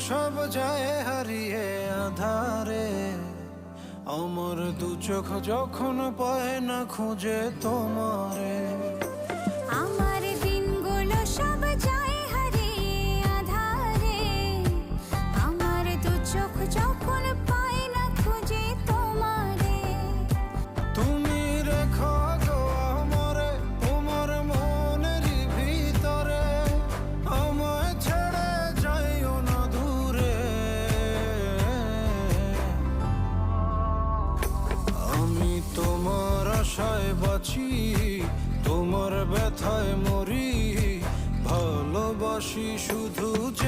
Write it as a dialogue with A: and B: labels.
A: সব যায় হারিয়ে আধারে, আমার দু চোখ যখন পায় না খুঁজে তোমারে।
B: আমার দিনগুলো সব যায় হারিয়ে আঁধারে, আমার দু চোখ যখন পায় না খুঁজে তোমারে।
A: তুমি রেখো গো আমারে তোমার মনেরই ভিতরে, আমায় ছেড়ে যাইও না দূরে। আমি তোমার আশায় বাঁচি, তোমার ব্যথায় মরি, ভালোবাসি শুধু যে